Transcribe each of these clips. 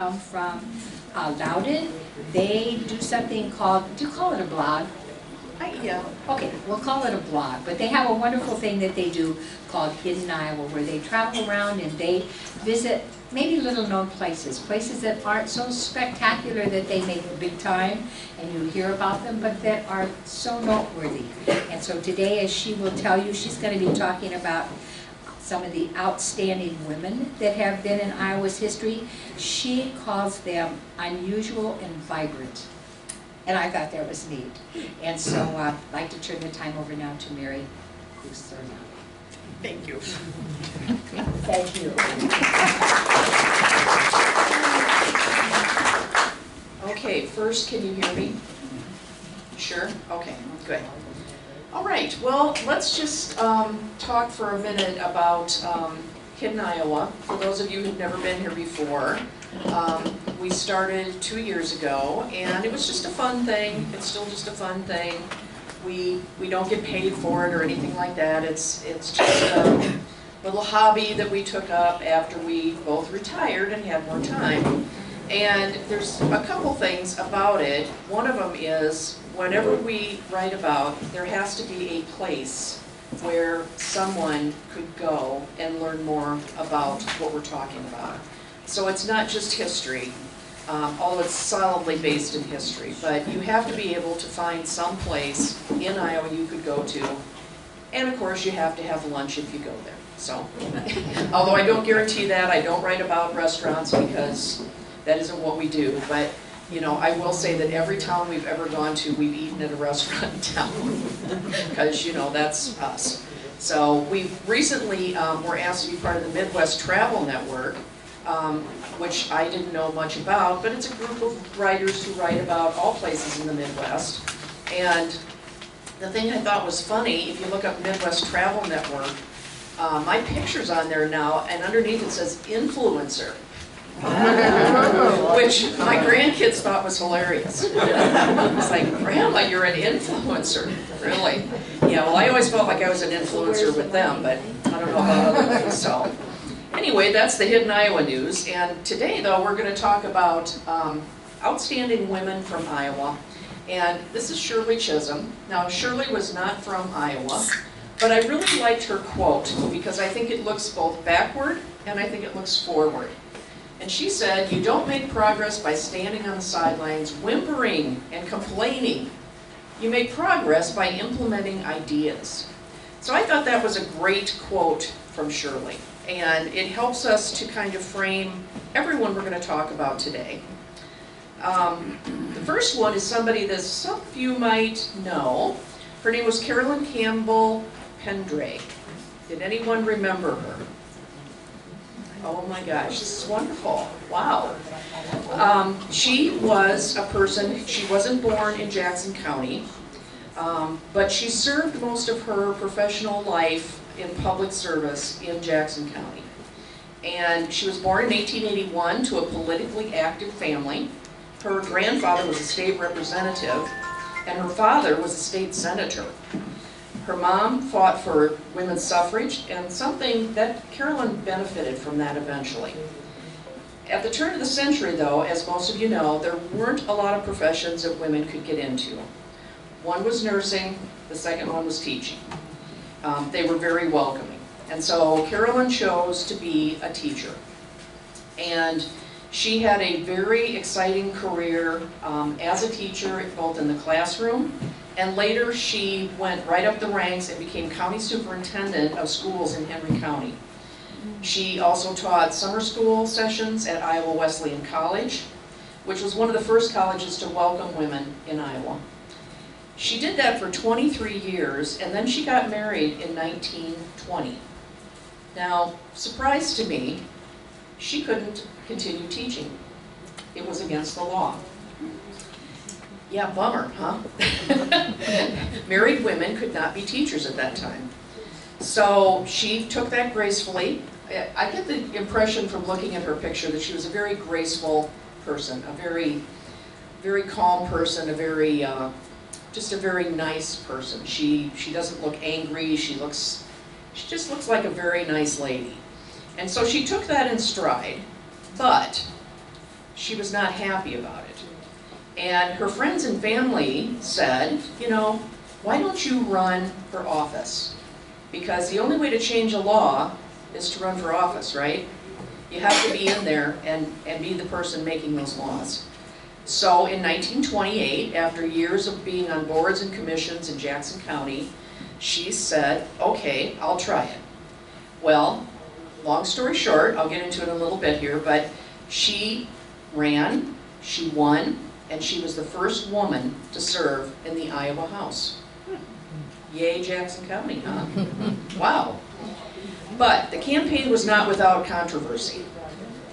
From Loudon. They do something called, do you call it a blog? Yeah. Okay, we'll call it a blog, but they have a wonderful thing that they do called Hidden Iowa, where they travel around and they visit maybe little known places, places that aren't so spectacular that they make big time and you hear about them, but that are so noteworthy. And so today, as she will tell you, she's going to be talking about some of the outstanding women that have been in Iowa's history. She calls them unusual and vibrant. And I thought that was neat. And so I'd like to turn the time over now to Mary Kucera. Thank you. Thank you. Okay, first, can you hear me? Sure? Okay, good. All right, well, let's just talk for a minute about Hidden Iowa. For those of you who've never been here before, we started 2 years ago, and it was just a fun thing. It's still just a fun thing. We don't get paid for it or anything like that. It's just a little hobby that we took up after we both retired and had more time. And there's a couple things about it. One of them is, whenever we write about, there has to be a place where someone could go and learn more about what we're talking about. So it's not just history, although it's solidly based in history, but you have to be able to find some place in Iowa you could go to, and of course you have to have lunch if you go there. So, although I don't guarantee that, I don't write about restaurants because that isn't what we do, but you know, I will say that every town we've ever gone to, we've eaten at a restaurant in town, because you know, that's us. So we recently were asked to be part of the Midwest Travel Network, which I didn't know much about, but it's a group of writers who write about all places in the Midwest. And the thing I thought was funny, if you look up Midwest Travel Network, my picture's on there now, and underneath it says influencer. Which my grandkids thought was hilarious. It's like, Grandma, you're an influencer. Really? Yeah, well, I always felt like I was an influencer with them, but I don't know about other things. So, anyway, that's the Hidden Iowa news. And today, though, we're going to talk about outstanding women from Iowa. And this is Shirley Chisholm. Now, Shirley was not from Iowa, but I really liked her quote because I think it looks both backward and I think it looks forward. And she said, "You don't make progress by standing on the sidelines, whimpering and complaining. You make progress by implementing ideas." So I thought that was a great quote from Shirley. And it helps us to kind of frame everyone we're going to talk about today. The first one is somebody that some of you might know. Her name was Carolyn Campbell Pendraig. Did anyone remember her? Oh my gosh, this is wonderful. Wow. She was a person, she wasn't born in Jackson County, but she served most of her professional life in public service in Jackson County. And she was born in 1881 to a politically active family. Her grandfather was a state representative, and her father was a state senator. Her mom fought for women's suffrage, and something that Carolyn benefited from that eventually. At the turn of the century, though, as most of you know, there weren't a lot of professions that women could get into. One was nursing, the second one was teaching. They were very welcoming. And so Carolyn chose to be a teacher. And she had a very exciting career as a teacher, both in the classroom, and later she went right up the ranks and became county superintendent of schools in Henry County. She also taught summer school sessions at Iowa Wesleyan College, which was one of the first colleges to welcome women in Iowa. She did that for 23 years, and then she got married in 1920. Now, surprise to me, she couldn't continue teaching. It was against the law. Yeah, bummer, huh? Married women could not be teachers at that time. So she took that gracefully. I get the impression from looking at her picture that she was a very graceful person, a very, very calm person, just a very nice person. She doesn't look angry, she just looks like a very nice lady. And so she took that in stride, but she was not happy about it. And her friends and family said, you know, why don't you run for office? Because the only way to change a law is to run for office, right? You have to be in there and be the person making those laws. So in 1928, after years of being on boards and commissions in Jackson County, she said, okay, I'll try it. Well, long story short, I'll get into it in a little bit here, but she ran, she won, and she was the first woman to serve in the Iowa House. Yay, Jackson County, huh? Wow. But the campaign was not without controversy.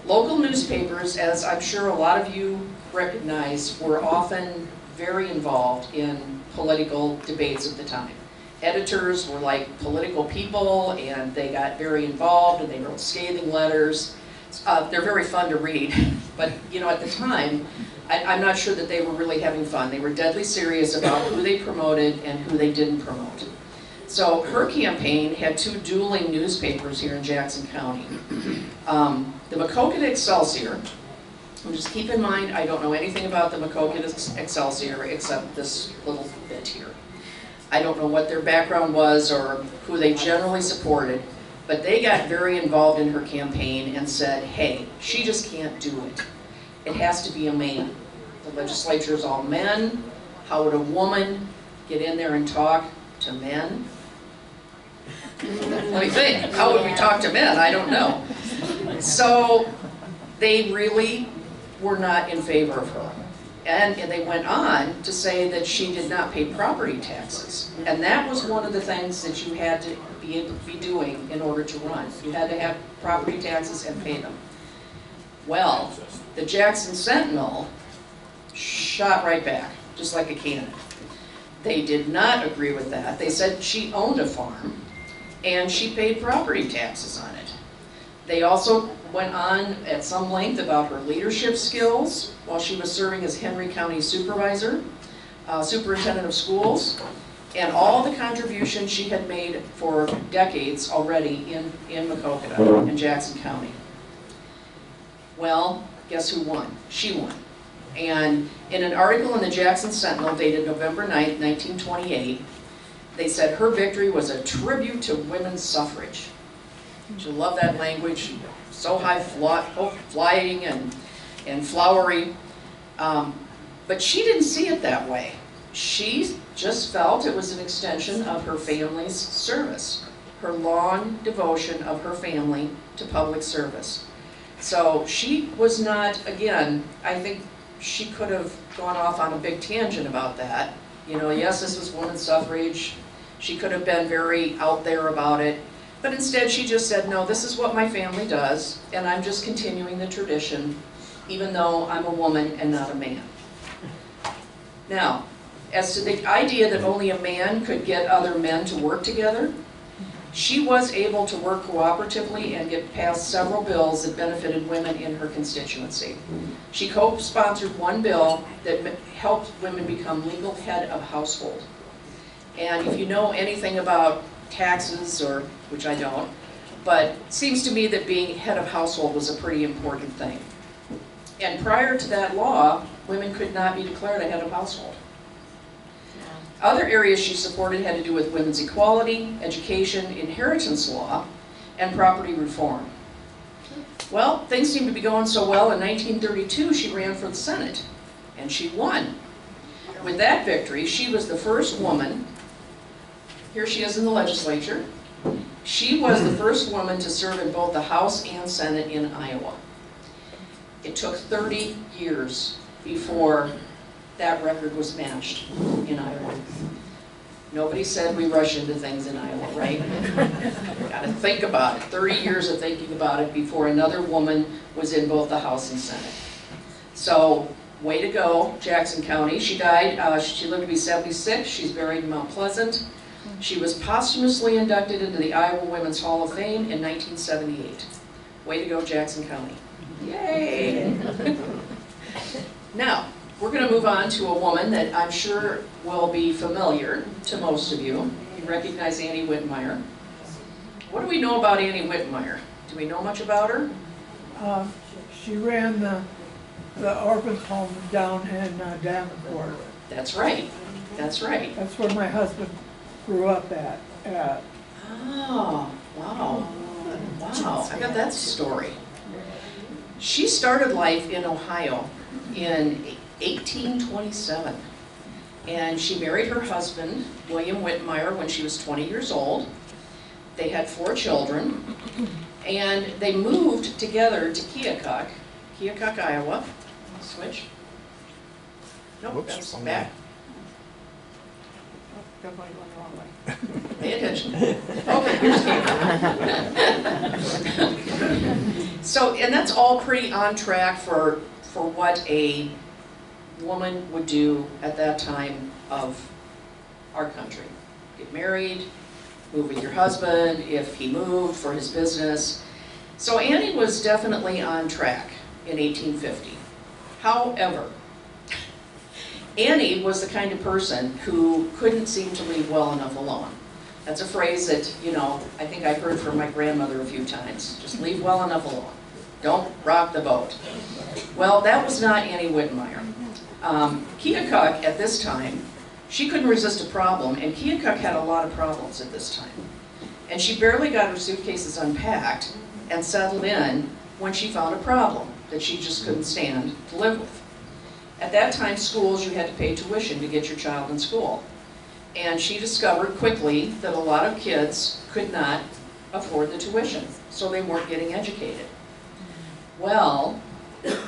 Local newspapers, as I'm sure a lot of you recognize, were often very involved in political debates of the time. Editors were like political people, and they got very involved, and they wrote scathing letters. They're very fun to read, but you know, at the time, I'm not sure that they were really having fun. They were deadly serious about who they promoted and who they didn't promote. So her campaign had two dueling newspapers here in Jackson County. The Maquoketa Excelsior, and just keep in mind, I don't know anything about the Maquoketa Excelsior except this little bit here. I don't know what their background was or who they generally supported, but they got very involved in her campaign and said, hey, she just can't do it. It has to be a man. The legislature is all men. How would a woman get in there and talk to men? Let me think. How would we talk to men? I don't know. So they really were not in favor of her. And they went on to say that she did not pay property taxes. And that was one of the things that you had to be doing in order to run. You had to have property taxes and pay them. Well, the Jackson Sentinel shot right back, just like a cannon. They did not agree with that. They said she owned a farm and she paid property taxes on it. They also went on at some length about her leadership skills while she was serving as Henry County Supervisor, Superintendent of Schools, and all the contributions she had made for decades already in Maquoketa, in Jackson County. Well, guess who won? She won. And in an article in the Jackson Sentinel dated November 9th, 1928, they said her victory was a tribute to women's suffrage. You love that language, so high-flying and flowery. But she didn't see it that way. She just felt it was an extension of her family's service, her long devotion of her family to public service. So she was not, again, I think she could have gone off on a big tangent about that. You know, yes, this was women's suffrage. She could have been very out there about it. But instead she just said, no, this is what my family does, and I'm just continuing the tradition, even though I'm a woman and not a man. Now, as to the idea that only a man could get other men to work together, she was able to work cooperatively and get past several bills that benefited women in her constituency. She co-sponsored one bill that helped women become legal head of household. And if you know anything about taxes, or which I don't, but it seems to me that being head of household was a pretty important thing. And prior to that law, women could not be declared a head of household. Other areas she supported had to do with women's equality, education, inheritance law, and property reform. Well, things seemed to be going so well. In 1932, she ran for the Senate, and she won. With that victory, she was the first woman, here she is in the legislature, she was the first woman to serve in both the House and Senate in Iowa. It took 30 years before that record was matched in Iowa. Nobody said we rush into things in Iowa, right? Got to think about it. 30 years of thinking about it before another woman was in both the House and Senate. So, way to go, Jackson County. She died, she lived to be 76. She's buried in Mount Pleasant. She was posthumously inducted into the Iowa Women's Hall of Fame in 1978. Way to go, Jackson County. Yay! Now, we're going to move on to a woman that I'm sure will be familiar to most of you. You recognize Annie Whitmire. What do we know about Annie Whitmire? Do we know much about her? She ran the the orphan's home down in Davenport. That's right, that's right. That's where my husband grew up at. Oh, wow. Wow, I bet that's a story. She started life in Ohio in 1827. And she married her husband, William Whitmire, when she was 20 years old. They had 4 children. And they moved together to Keokuk, Iowa. Switch. Nope, Whoops, that's wrong back. Oh, definitely going the wrong way. Pay attention. Okay, here's Keokuk. So, and that's all pretty on track for what a woman would do at that time of our country. Get married, move with your husband, if he moved for his business. So Annie was definitely on track in 1850. However, Annie was the kind of person who couldn't seem to leave well enough alone. That's a phrase that, you know, I think I've heard from my grandmother a few times. Just leave well enough alone. Don't rock the boat. Well, that was not Annie Whitmire. Keokuk at this time, she couldn't resist a problem, and Keokuk had a lot of problems at this time. And she barely got her suitcases unpacked and settled in when she found a problem that she just couldn't stand to live with. At that time, schools, you had to pay tuition to get your child in school. And she discovered quickly that a lot of kids could not afford the tuition, so they weren't getting educated. Well,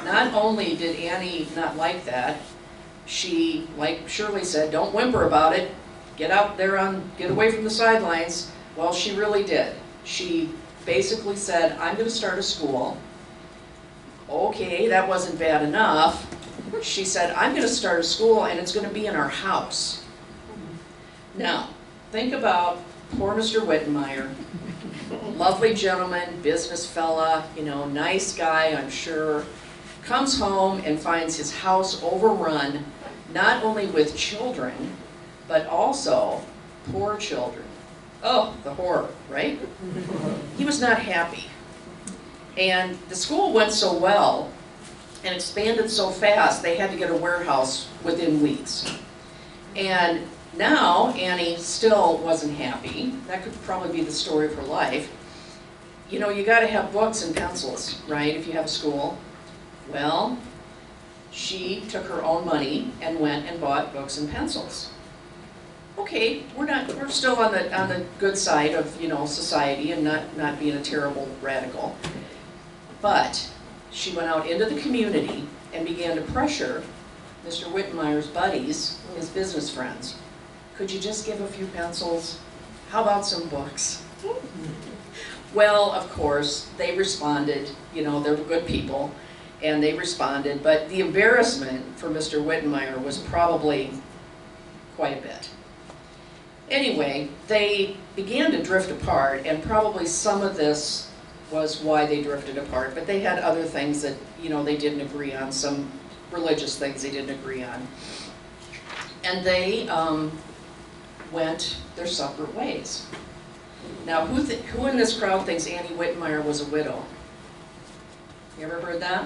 not only did Annie not like that, she, like Shirley said, don't whimper about it, get out there get away from the sidelines. Well, she really did. She basically said, I'm going to start a school. Okay, that wasn't bad enough. She said, I'm going to start a school and it's going to be in our house. Now, think about poor Mr. Whitmire. Lovely gentleman, business fella, you know, nice guy, I'm sure. Comes home and finds his house overrun, not only with children, but also poor children. Oh, the horror, right? He was not happy. And the school went so well and expanded so fast, they had to get a warehouse within weeks. And now Annie still wasn't happy. That could probably be the story of her life. You know, you got to have books and pencils, right, if you have a school. Well, she took her own money and went and bought books and pencils. Okay, we're still on the good side of, you know, society and not being a terrible radical. But she went out into the community and began to pressure Mr. Whitmire's buddies, his business friends. Could you just give a few pencils? How about some books? Well, of course, they responded. You know, they're good people, and they responded. But the embarrassment for Mr. Whitmire was probably quite a bit. Anyway, they began to drift apart, and probably some of this was why they drifted apart. But they had other things that, you know, they didn't agree on, some religious things they didn't agree on. And they went their separate ways. Now, who in this crowd thinks Annie Whitmire was a widow? You ever heard that?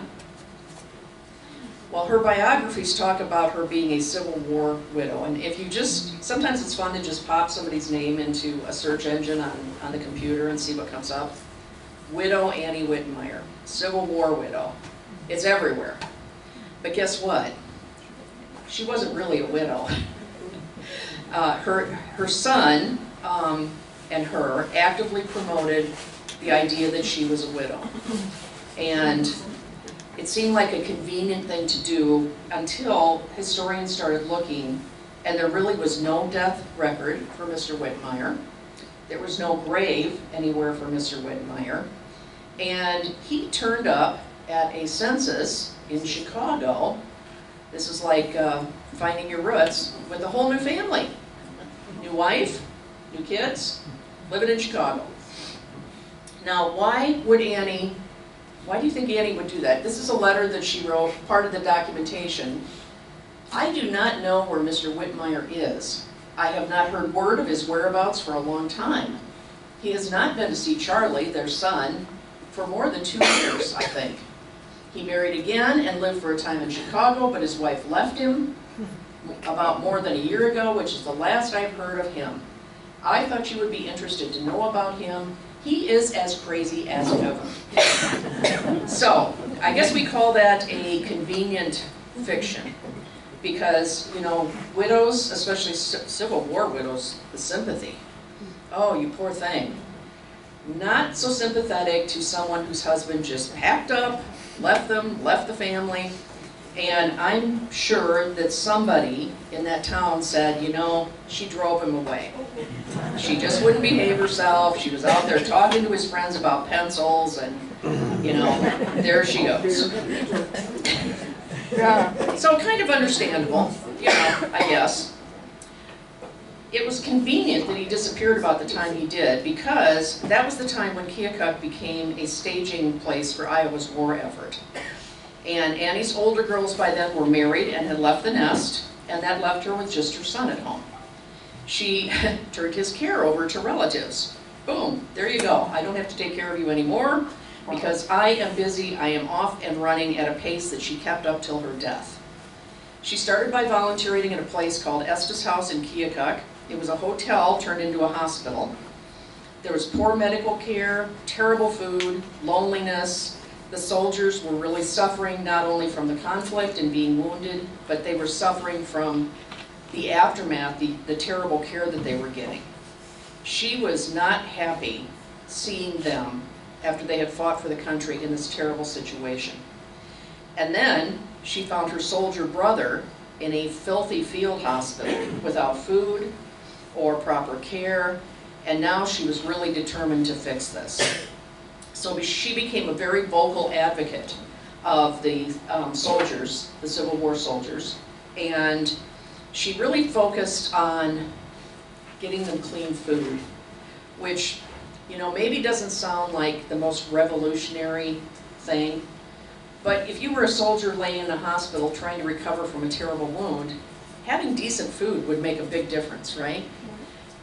Well, her biographies talk about her being a Civil War widow. And if you just, sometimes it's fun to just pop somebody's name into a search engine on the computer and see what comes up. Widow Annie Whitmire, Civil War widow. It's everywhere. But guess what? She wasn't really a widow. Her son and her actively promoted the idea that she was a widow. And it seemed like a convenient thing to do until historians started looking, and there really was no death record for Mr. Whitmire. There was no grave anywhere for Mr. Whitmire. And he turned up at a census in Chicago. This is like finding your roots, with a whole new family. New wife, new kids, living in Chicago. Now, why do you think Annie would do that? This is a letter that she wrote, part of the documentation. I do not know where Mr. Whitmire is. I have not heard word of his whereabouts for a long time. He has not been to see Charlie, their son, for more than 2 years, I think. He married again and lived for a time in Chicago, but his wife left him about more than a year ago, which is the last I've heard of him. I thought you would be interested to know about him. He is as crazy as ever. So, I guess we call that a convenient fiction. Because, you know, widows, especially Civil War widows, the sympathy. Oh, you poor thing. Not so sympathetic to someone whose husband just packed up, left them, left the family. And I'm sure that somebody in that town said, you know, she drove him away. She just wouldn't behave herself. She was out there talking to his friends about pencils and, you know, there she goes. So kind of understandable, you know, I guess. It was convenient that he disappeared about the time he did because that was the time when Keokuk became a staging place for Iowa's war effort. And Annie's older girls by then were married and had left the nest, and that left her with just her son at home. She turned his care over to relatives. Boom, there you go. I don't have to take care of you anymore because I am busy, I am off and running at a pace that she kept up till her death. She started by volunteering at a place called Estes House in Keokuk. It was a hotel turned into a hospital. There was poor medical care, terrible food, loneliness. The soldiers were really suffering not only from the conflict and being wounded, but they were suffering from the aftermath, the terrible care that they were getting. She was not happy seeing them after they had fought for the country in this terrible situation. And then she found her soldier brother in a filthy field hospital without food or proper care, and now she was really determined to fix this. So she became a very vocal advocate of the soldiers, the Civil War soldiers, and she really focused on getting them clean food, which, you know, maybe doesn't sound like the most revolutionary thing, but if you were a soldier laying in a hospital trying to recover from a terrible wound, having decent food would make a big difference, right?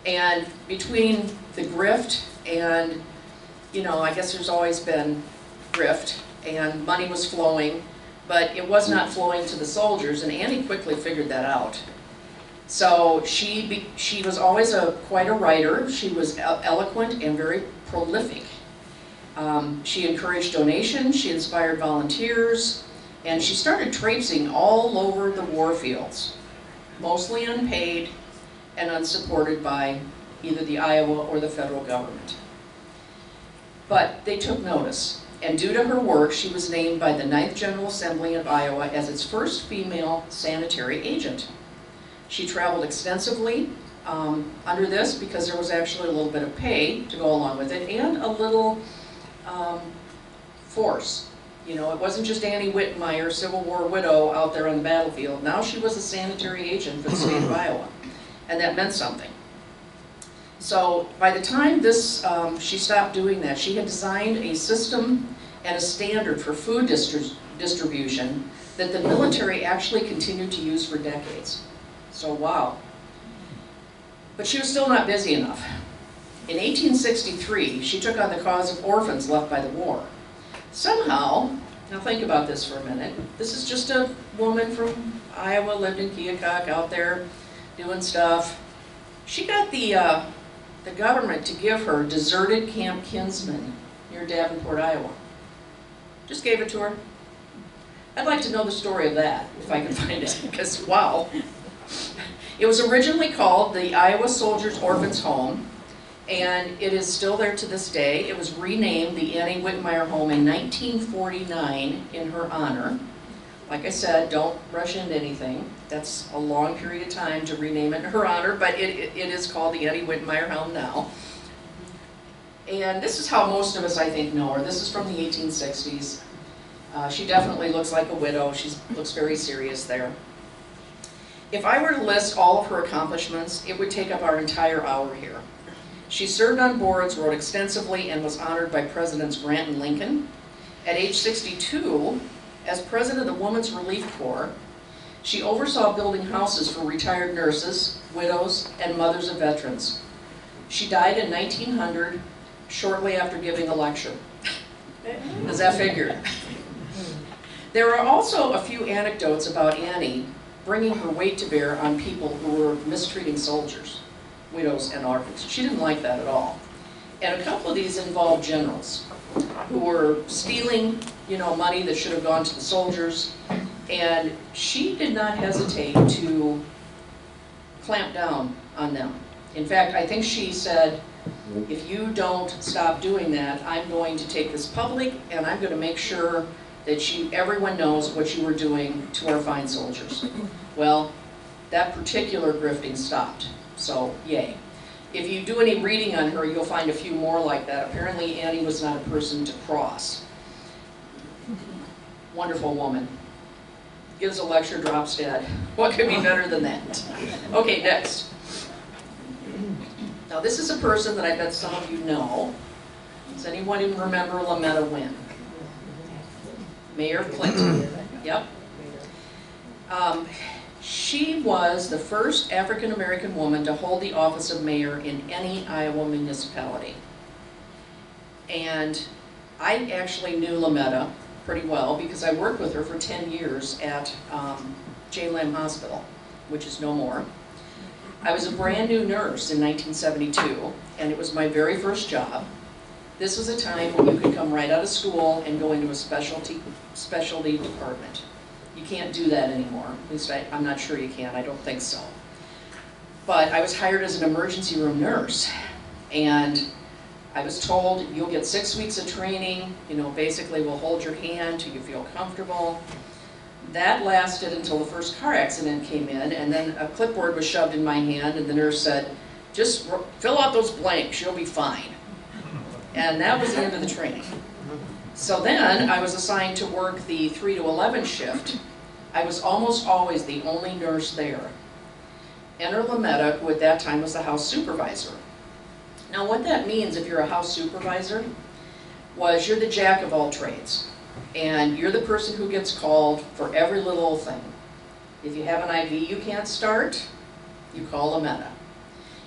And between the grift and, you know, I guess there's always been grift, and money was flowing, but it was not flowing to the soldiers, and Annie quickly figured that out. So she was always quite a writer. She was eloquent and very prolific. She encouraged donations, she inspired volunteers, and she started traipsing all over the war fields, mostly unpaid and unsupported by either the Iowa or the federal government. But they took notice, and due to her work, she was named by the 9th General Assembly of Iowa as its first female sanitary agent. She traveled extensively under this because there was actually a little bit of pay to go along with it and a little force. You know, it wasn't just Annie Whitmire, Civil War widow, out there on the battlefield. Now she was a sanitary agent for the state of Iowa, and that meant something. So by the time she stopped doing that, she had designed a system and a standard for food distribution that the military actually continued to use for decades. So wow. But she was still not busy enough. In 1863, she took on the cause of orphans left by the war. Somehow, now think about this for a minute, this is just a woman from Iowa, lived in Keokuk, out there doing stuff. She got the government to give her deserted Camp Kinsman near Davenport, Iowa. Just gave it to her. I'd like to know the story of that, if I can find it, because wow. It was originally called the Iowa Soldiers Orphans Home, and it is still there to this day. It was renamed the Annie Whitmire Home in 1949 in her honor. Like I said, don't rush into anything. That's a long period of time to rename it in her honor, but it is called the Annie Whitmire Home now. And this is how most of us, I think, know her. This is from the 1860s. She definitely looks like a widow. She looks very serious there. If I were to list all of her accomplishments, it would take up our entire hour here. She served on boards, wrote extensively, and was honored by Presidents Grant and Lincoln. At age 62, as president of the Women's Relief Corps, she oversaw building houses for retired nurses, widows, and mothers of veterans. She died in 1900, shortly after giving a lecture. Does that figure? There are also a few anecdotes about Annie bringing her weight to bear on people who were mistreating soldiers, widows, and orphans. She didn't like that at all. And a couple of these involved generals who were stealing, money that should have gone to the soldiers, and she did not hesitate to clamp down on them. In fact, I think she said, if you don't stop doing that, I'm going to take this public, and I'm going to make sure that everyone knows what you were doing to our fine soldiers. Well, that particular grifting stopped, so yay. If you do any reading on her, you'll find a few more like that. Apparently, Annie was not a person to cross. Wonderful woman. Gives a lecture, drops dead. What could be better than that? Okay, next. Now, this is a person that I bet some of you know. Does anyone even remember Lametta Wynn? Mayor of Clinton. Yep. She was the first African-American woman to hold the office of mayor in any Iowa municipality. And I actually knew Lametta pretty well because I worked with her for 10 years at Jane Lamb Hospital, which is no more. I was a brand new nurse in 1972, and it was my very first job. This was a time when you could come right out of school and go into a specialty department. You can't do that anymore. At least I'm not sure you can. I don't think so. But I was hired as an emergency room nurse, and I was told you'll get 6 weeks of training. Basically we'll hold your hand till you feel comfortable. That lasted until the first car accident came in, and then a clipboard was shoved in my hand, and the nurse said, "Just fill out those blanks. You'll be fine." And that was the end of the training. So then I was assigned to work the 3 to 11 shift. I was almost always the only nurse there. Enter Lametta, who at that time was the house supervisor. Now what that means if you're a house supervisor was you're the jack of all trades. And you're the person who gets called for every little thing. If you have an IV you can't start, you call Lametta.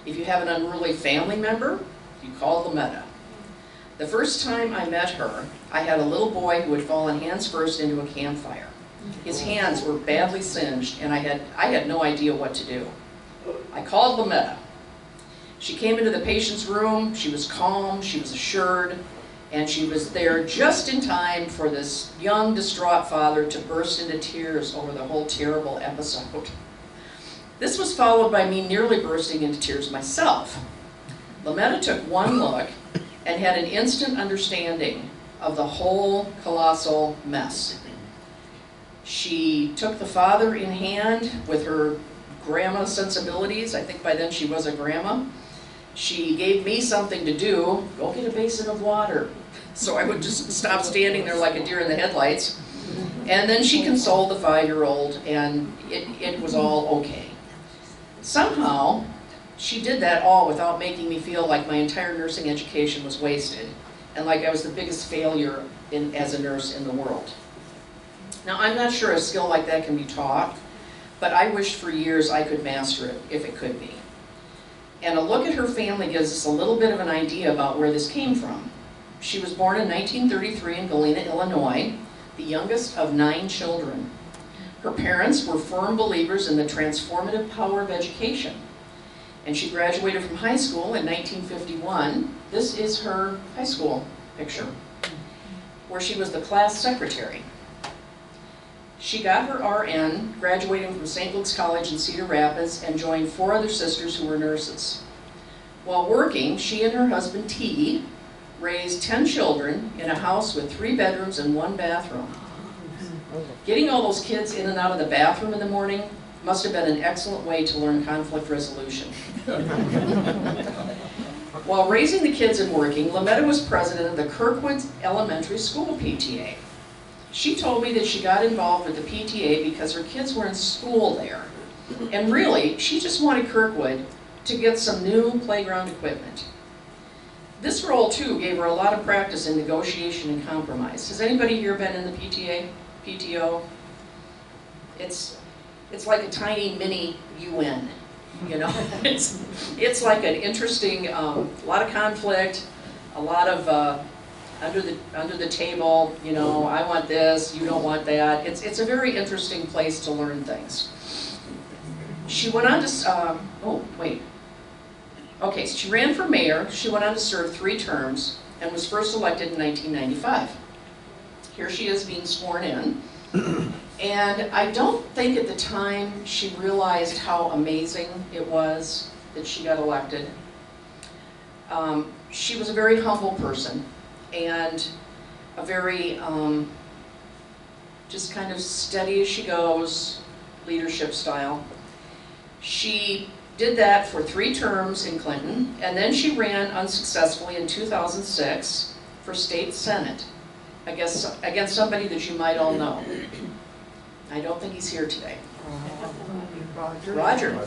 If you have an unruly family member, you call Lametta. The first time I met her, I had a little boy who had fallen hands first into a campfire. His hands were badly singed, and I had no idea what to do. I called Lametta. She came into the patient's room. She was calm, she was assured, and she was there just in time for this young, distraught father to burst into tears over the whole terrible episode. This was followed by me nearly bursting into tears myself. Lametta took one look and had an instant understanding of the whole colossal mess. She took the father in hand with her grandma sensibilities. I think by then she was a grandma. She gave me something to do. Go get a basin of water. So I would just stop standing there like a deer in the headlights. And then she consoled the 5-year-old, and it was all okay. Somehow, she did that all without making me feel like my entire nursing education was wasted and like I was the biggest failure as a nurse in the world. Now, I'm not sure a skill like that can be taught, but I wished for years I could master it if it could be. And a look at her family gives us a little bit of an idea about where this came from. She was born in 1933 in Galena, Illinois, the youngest of 9 children. Her parents were firm believers in the transformative power of education. And she graduated from high school in 1951. This is her high school picture, where she was the class secretary. She got her RN, graduating from St. Luke's College in Cedar Rapids, and joined 4 other sisters who were nurses. While working, she and her husband, T, raised 10 children in a house with 3 bedrooms and 1 bathroom. Getting all those kids in and out of the bathroom in the morning must have been an excellent way to learn conflict resolution. While raising the kids and working, Lametta was president of the Kirkwood Elementary School PTA. She told me that she got involved with the PTA because her kids were in school there. And really, she just wanted Kirkwood to get some new playground equipment. This role, too, gave her a lot of practice in negotiation and compromise. Has anybody here been in the PTA, PTO? It's like a tiny mini UN, you know? It's like an interesting, a lot of conflict, a lot of under the table, you know, I want this, you don't want that. It's a very interesting place to learn things. She went on to, Okay, so she ran for mayor. She went on to serve 3 terms and was first elected in 1995. Here she is being sworn in. And I don't think at the time she realized how amazing it was that she got elected. She was a very humble person and a very just kind of steady as she goes leadership style. She did that for 3 terms in Clinton, and then she ran unsuccessfully in 2006 for state senate against somebody that you might all know. I don't think he's here today. Roger.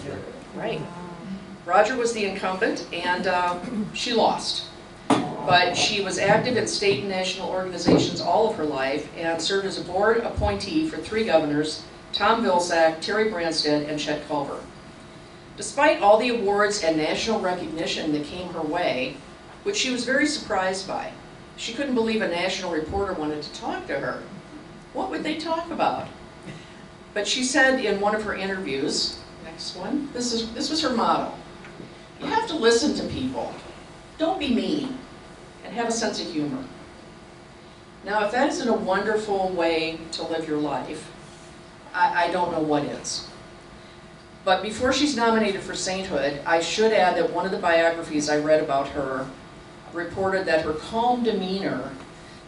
Right. Roger was the incumbent, and she lost. But she was active in state and national organizations all of her life and served as a board appointee for 3 governors, Tom Vilsack, Terry Branstad, and Chet Culver. Despite all the awards and national recognition that came her way, which she was very surprised by, she couldn't believe a national reporter wanted to talk to her. What would they talk about? But she said in one of her interviews, next one, this was her motto: you have to listen to people, don't be mean, and have a sense of humor. Now, if that isn't a wonderful way to live your life, I don't know what is. But before she's nominated for sainthood, I should add that one of the biographies I read about her reported that her calm demeanor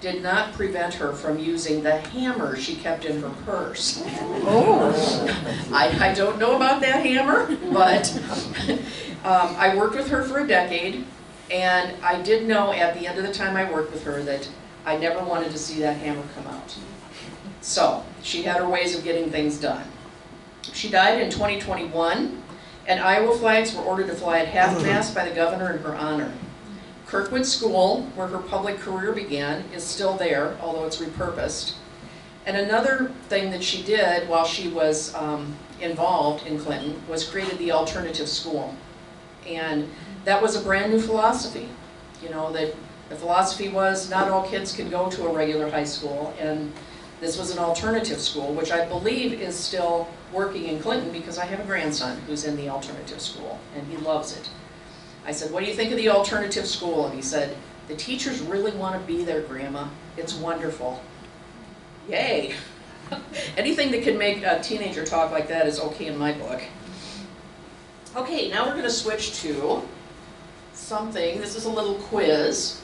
did not prevent her from using the hammer she kept in her purse. Oh. I don't know about that hammer, but I worked with her for a decade, and I did know at the end of the time I worked with her that I never wanted to see that hammer come out. So, she had her ways of getting things done. She died in 2021, and Iowa flags were ordered to fly at half-mast by the governor in her honor. Kirkwood School, where her public career began, is still there, although it's repurposed. And another thing that she did while she was involved in Clinton was created the alternative school. And that was a brand new philosophy. You know, that the philosophy was not all kids can go to a regular high school, and this was an alternative school, which I believe is still working in Clinton because I have a grandson who's in the alternative school, and he loves it. I said, what do you think of the alternative school? And he said, the teachers really want to be there, Grandma. It's wonderful. Yay. Anything that can make a teenager talk like that is okay in my book. Okay, now we're going to switch to something. This is a little quiz.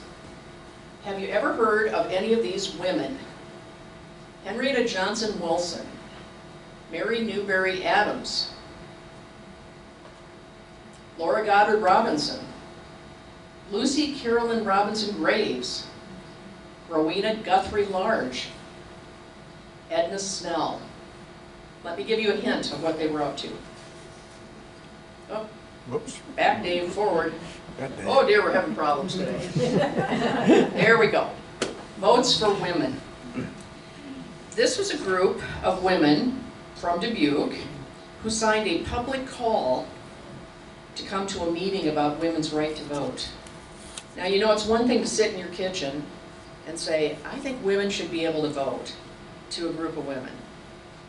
Have you ever heard of any of these women? Henrietta Johnson Wilson, Mary Newberry Adams, Laura Goddard Robinson, Lucy Carolyn Robinson Graves, Rowena Guthrie Large, Edna Snell. Let me give you a hint of what they were up to. Oh, whoops. Back, Dave, forward. Oh dear, we're having problems today. There we go. Votes for Women. This was a group of women from Dubuque who signed a public call to come to a meeting about women's right to vote. Now, you know, it's one thing to sit in your kitchen and say, I think women should be able to vote, to a group of women.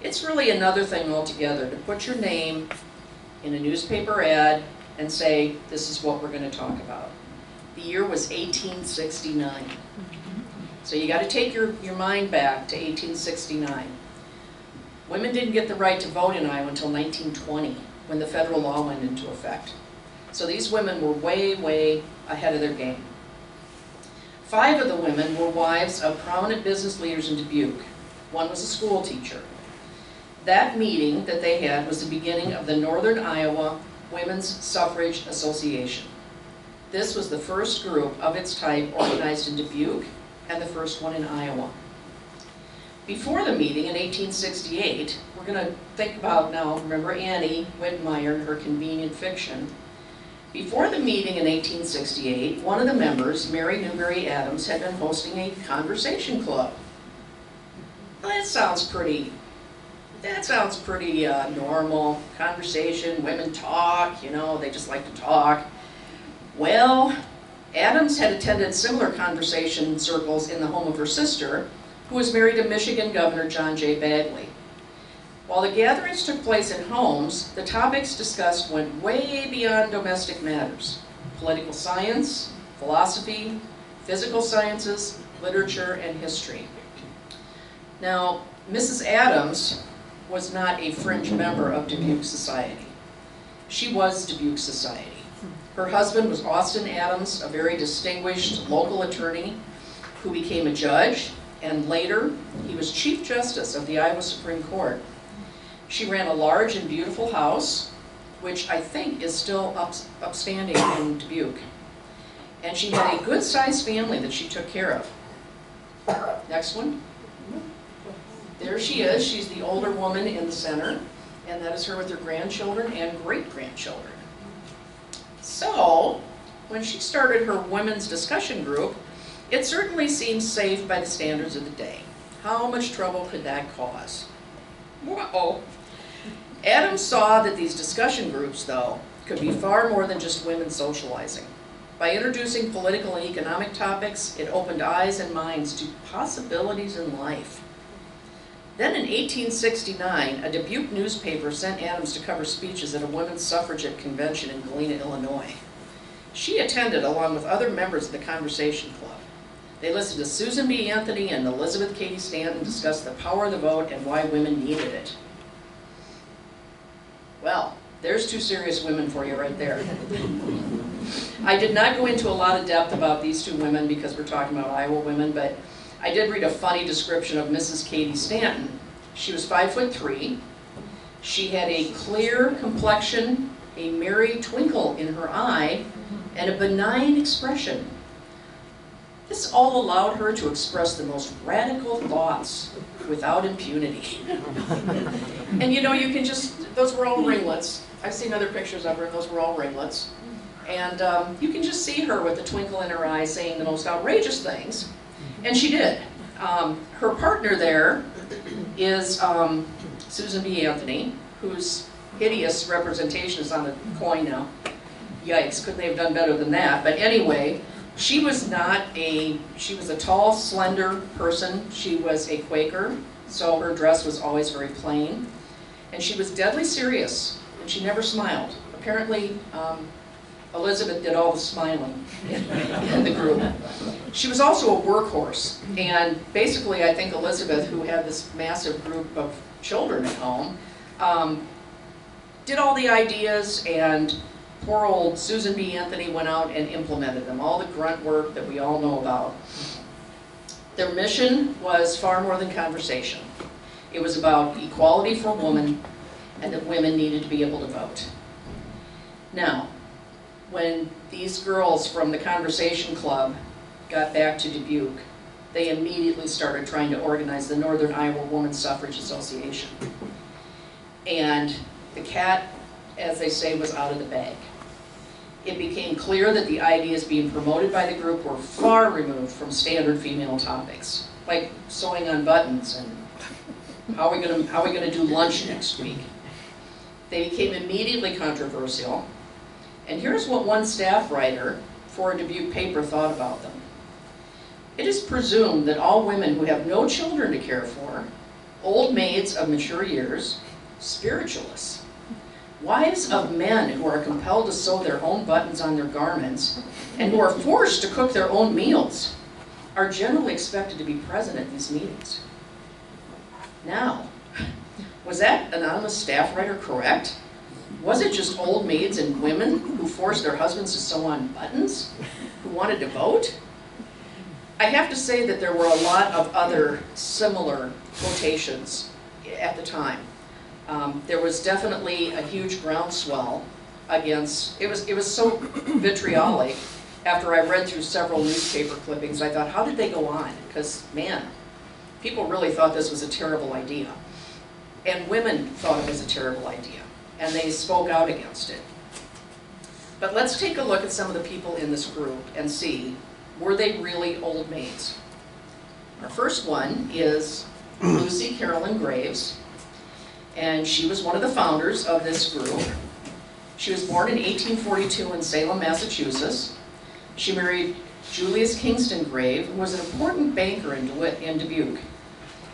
It's really another thing altogether to put your name in a newspaper ad and say, this is what we're going to talk about. The year was 1869. So you got to take your mind back to 1869. Women didn't get the right to vote in Iowa until 1920, when the federal law went into effect. So these women were way, way ahead of their game. 5 of the women were wives of prominent business leaders in Dubuque. One was a school teacher. That meeting that they had was the beginning of the Northern Iowa Women's Suffrage Association. This was the first group of its type organized in Dubuque, and the first one in Iowa. Before the meeting in 1868, we're going to think about now, remember Annie Whitmire and her convenient fiction. Before the meeting in 1868, one of the members, Mary Newberry Adams, had been hosting a conversation club. Well, that sounds pretty normal. Conversation, women talk, you know, they just like to talk. Well, Adams had attended similar conversation circles in the home of her sister, who was married to Michigan Governor John J. Bagley. While the gatherings took place in homes, the topics discussed went way beyond domestic matters: political science, philosophy, physical sciences, literature, and history. Now, Mrs. Adams was not a fringe member of Dubuque society. She was Dubuque society. Her husband was Austin Adams, a very distinguished local attorney who became a judge, and later he was Chief Justice of the Iowa Supreme Court. She ran a large and beautiful house, which I think is still upstanding in Dubuque. And she had a good-sized family that she took care of. Next one. There she is. She's the older woman in the center, and that is her with her grandchildren and great-grandchildren. So, when she started her women's discussion group, it certainly seemed safe by the standards of the day. How much trouble could that cause? Uh-oh. Adams saw that these discussion groups, though, could be far more than just women socializing. By introducing political and economic topics, it opened eyes and minds to possibilities in life. Then in 1869, a Dubuque newspaper sent Adams to cover speeches at a women's suffragette convention in Galena, Illinois. She attended along with other members of the Conversation Club. They listened to Susan B. Anthony and Elizabeth Cady Stanton discuss the power of the vote and why women needed it. Well, there's two serious women for you right there. I did not go into a lot of depth about these two women because we're talking about Iowa women, but I did read a funny description of Mrs. Cady Stanton. She was 5'3". She had a clear complexion, a merry twinkle in her eye, and a benign expression. This all allowed her to express the most radical thoughts without impunity. And you know, you can just, those were all ringlets. I've seen other pictures of her, and those were all ringlets. And you can just see her with a twinkle in her eye saying the most outrageous things. And she did. Her partner there is Susan B. Anthony, whose hideous representation is on a coin now. Yikes, couldn't they have done better than that? But anyway, she was a tall, slender person. She was a Quaker, so her dress was always very plain. And she was deadly serious, and she never smiled. Apparently, Elizabeth did all the smiling in the group. She was also a workhorse, and basically I think Elizabeth, who had this massive group of children at home, did all the ideas, and poor old Susan B. Anthony went out and implemented them, all the grunt work that we all know about. Their mission was far more than conversation. It was about equality for women, and that women needed to be able to vote. Now, when these girls from the Conversation Club got back to Dubuque, they immediately started trying to organize the Northern Iowa Women's Suffrage Association. And the cat, as they say, was out of the bag. It became clear that the ideas being promoted by the group were far removed from standard female topics, like sewing on buttons and how are we going to do lunch next week. They became immediately controversial. And here's what one staff writer for a Dubuque paper thought about them. It is presumed that all women who have no children to care for, old maids of mature years, spiritualists, wives of men who are compelled to sew their own buttons on their garments, and who are forced to cook their own meals, are generally expected to be present at these meetings. Now, was that anonymous staff writer correct? Was it just old maids and women who forced their husbands to sew on buttons, who wanted to vote? I have to say that there were a lot of other similar quotations at the time. There was definitely a huge groundswell against, it was so vitriolic. After I read through several newspaper clippings, I thought, how did they go on? Because, man, people really thought this was a terrible idea. And women thought it was a terrible idea. And they spoke out against it. But let's take a look at some of the people in this group and see, were they really old maids? Our first one is Lucy Carolyn Graves, and she was one of the founders of this group. She was born in 1842 in Salem, Massachusetts. She married Julius Kingston Grave and was an important banker in Dubuque.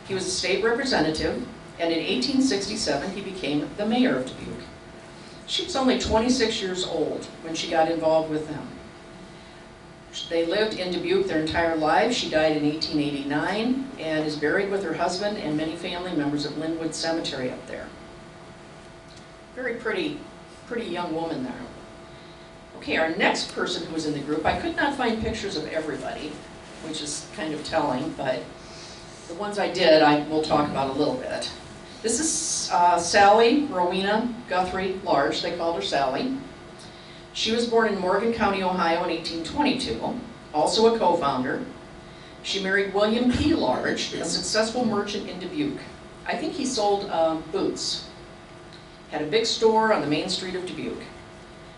He was a state representative, and in 1867 he became the mayor of Dubuque. She was only 26 years old when she got involved with them. They lived in Dubuque their entire lives. She died in 1889 and is buried with her husband and many family members at Linwood Cemetery up there. Very pretty young woman there. Okay, our next person who was in the group, I could not find pictures of everybody, which is kind of telling, but the ones I did, I will talk about a little bit. This is Sally Rowena Guthrie Large, they called her Sally. She was born in Morgan County, Ohio in 1822, also a co-founder. She married William P. Large, a successful merchant in Dubuque. I think he sold boots. Had a big store on the main street of Dubuque.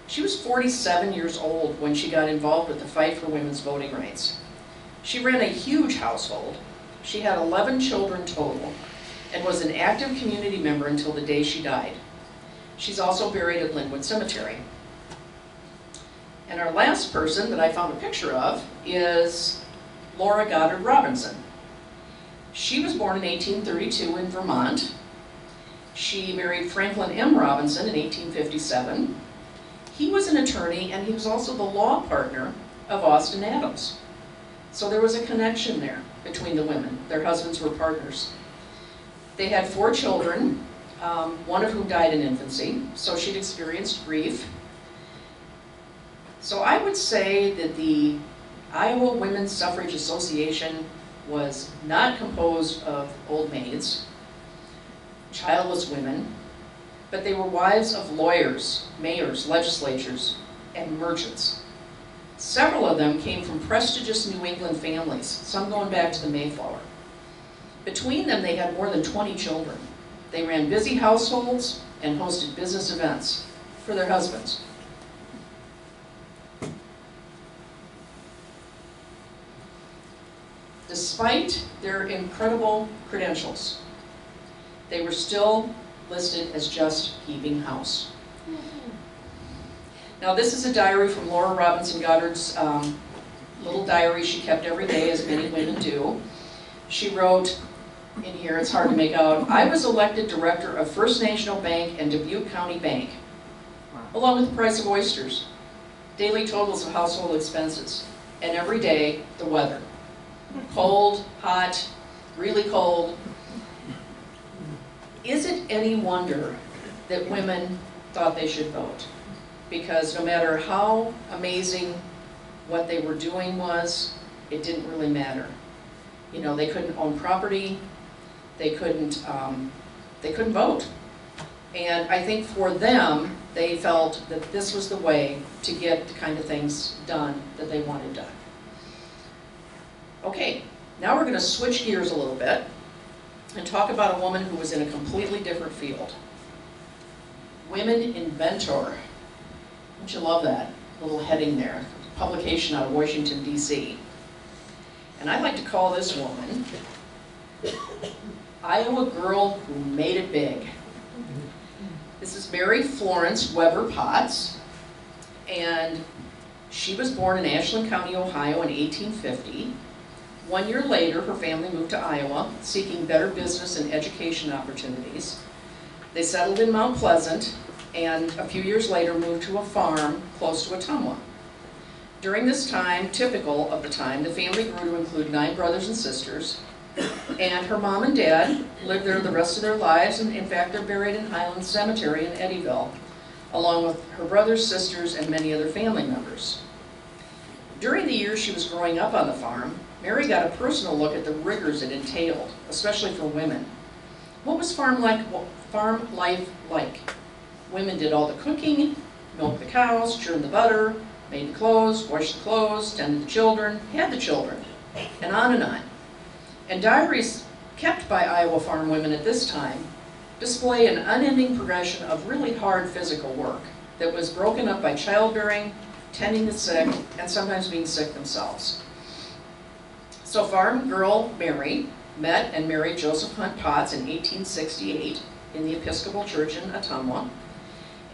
She was 47 years old when she got involved with the fight for women's voting rights. She ran a huge household. She had 11 children total and was an active community member until the day she died. She's also buried at Linwood Cemetery. And our last person that I found a picture of is Laura Goddard Robinson. She was born in 1832 in Vermont. She married Franklin M. Robinson in 1857. He was an attorney and he was also the law partner of Austin Adams. So there was a connection there between the women. Their husbands were partners. They had 4 children, one of whom died in infancy, so she'd experienced grief. So I would say that the Iowa Women's Suffrage Association was not composed of old maids, childless women, but they were wives of lawyers, mayors, legislatures, and merchants. Several of them came from prestigious New England families, some going back to the Mayflower. Between them, they had more than 20 children. They ran busy households and hosted business events for their husbands. Despite their incredible credentials, they were still listed as just keeping house. Now this is a diary from Laura Robinson Goddard's little diary she kept every day, as many women do. She wrote in here, it's hard to make out, I was elected director of First National Bank and Dubuque County Bank, along with the price of oysters, daily totals of household expenses, and every day, the weather. Cold, hot, really cold. Is it any wonder that women thought they should vote? Because no matter how amazing what they were doing was, it didn't really matter. You know, they couldn't own property, they couldn't vote. And I think for them, they felt that this was the way to get the kind of things done that they wanted done. Okay, now we're going to switch gears a little bit and talk about a woman who was in a completely different field. Women inventor. Don't you love that little heading there? Publication out of Washington, D.C. And I like to call this woman Iowa Girl Who Made It Big. This is Mary Florence Weber Potts, and she was born in Ashland County, Ohio in 1850. 1 year later, her family moved to Iowa, seeking better business and education opportunities. They settled in Mount Pleasant, and a few years later moved to a farm close to Ottumwa. During this time, typical of the time, the family grew to include 9 brothers and sisters, and her mom and dad lived there the rest of their lives, and in fact they're buried in Highland Cemetery in Eddyville, along with her brothers, sisters, and many other family members. During the years she was growing up on the farm, Mary got a personal look at the rigors it entailed, especially for women. What was farm life like? Women did all the cooking, milked the cows, churned the butter, made the clothes, washed the clothes, tended the children, had the children, and on and on. And diaries kept by Iowa farm women at this time display an unending progression of really hard physical work that was broken up by childbearing, tending the sick, and sometimes being sick themselves. So farm girl Mary met and married Joseph Hunt Potts in 1868 in the Episcopal Church in Ottumwa.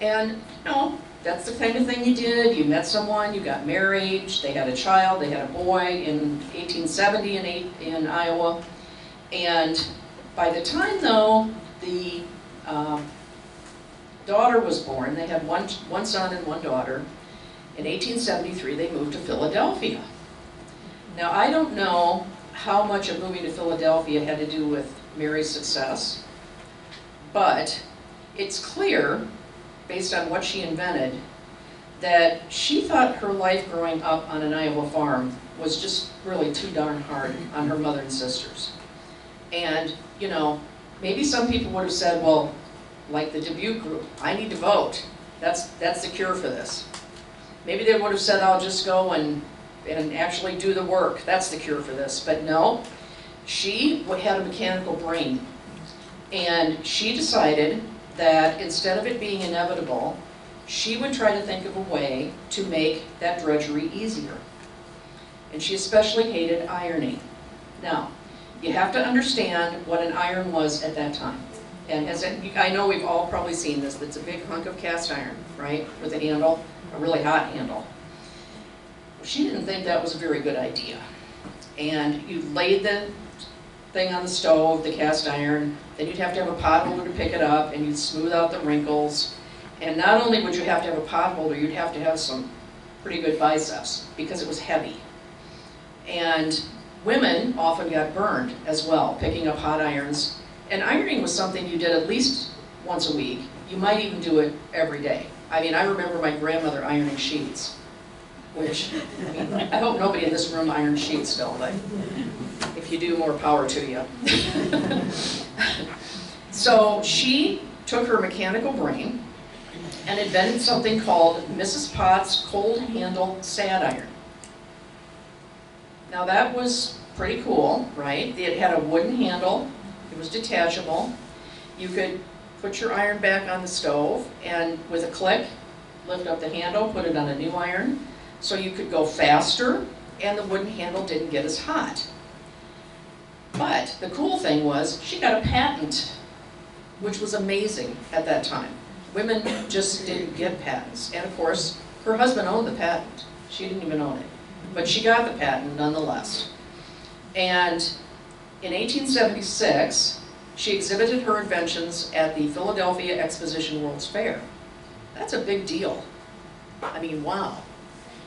And, you know, that's the kind of thing you did. You met someone, you got married, they had a child, they had a boy in 1870 in Iowa. And by the time, though, the daughter was born, they had one son and one daughter. In 1873, they moved to Philadelphia. Now, I don't know how much of moving to Philadelphia had to do with Mary's success, but it's clear, based on what she invented, that she thought her life growing up on an Iowa farm was just really too darn hard on her mother and sisters. And, you know, maybe some people would have said, well, like the Dubuque group, I need to vote. That's the cure for this. Maybe they would have said, I'll just go and actually do the work. That's the cure for this. But no, she had a mechanical brain. And she decided that instead of it being inevitable, she would try to think of a way to make that drudgery easier. And she especially hated ironing. Now, you have to understand what an iron was at that time. And as I know we've all probably seen this, it's a big hunk of cast iron, right, with a handle, a really hot handle. She didn't think that was a very good idea. And you laid the thing on the stove, the cast iron, then you'd have to have a pot holder to pick it up, and you'd smooth out the wrinkles. And not only would you have to have a pot holder, you'd have to have some pretty good biceps, because it was heavy. And women often got burned as well, picking up hot irons. And ironing was something you did at least once a week. You might even do it every day. I mean, I remember my grandmother ironing sheets, which, I mean, I hope nobody in this room irons sheets still, but if you do, more power to you. So she took her mechanical brain and invented something called Mrs. Potts Cold Handle Sad Iron. Now that was pretty cool, right? It had a wooden handle. It was detachable. You could put your iron back on the stove and with a click, lift up the handle, put it on a new iron, so you could go faster and the wooden handle didn't get as hot. But the cool thing was she got a patent, which was amazing at that time. Women just didn't get patents. And of course, her husband owned the patent. She didn't even own it. But she got the patent nonetheless. And in 1876, she exhibited her inventions at the Philadelphia Exposition World's Fair. That's a big deal. I mean, wow.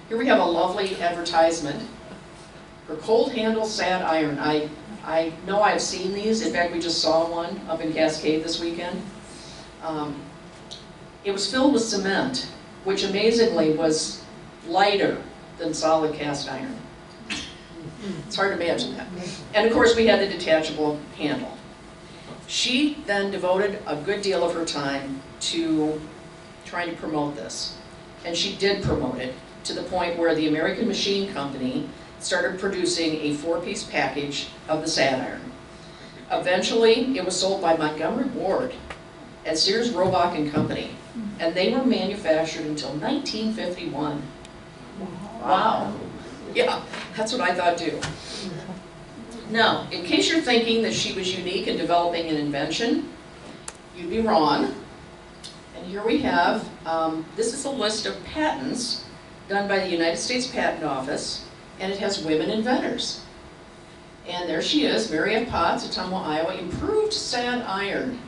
Here we have a lovely advertisement. Her cold handle sad iron. I know I've seen these. In fact, we just saw one up in Cascade this weekend. It was filled with cement, which amazingly was lighter than solid cast iron. It's hard to imagine that. And of course, we had the detachable handle. She then devoted a good deal of her time to trying to promote this. And she did promote it to the point where the American Machine Company started producing a 4-piece package of the sad iron. Eventually, it was sold by Montgomery Ward at Sears, Roebuck and Company. And they were manufactured until 1951. Wow. Yeah, that's what I thought too. Now, in case you're thinking that she was unique in developing an invention, you'd be wrong. And here we have, this is a list of patents done by the United States Patent Office, and it has women inventors. And there she is, Mary F. Potts, Ottumwa, Iowa, improved sad iron,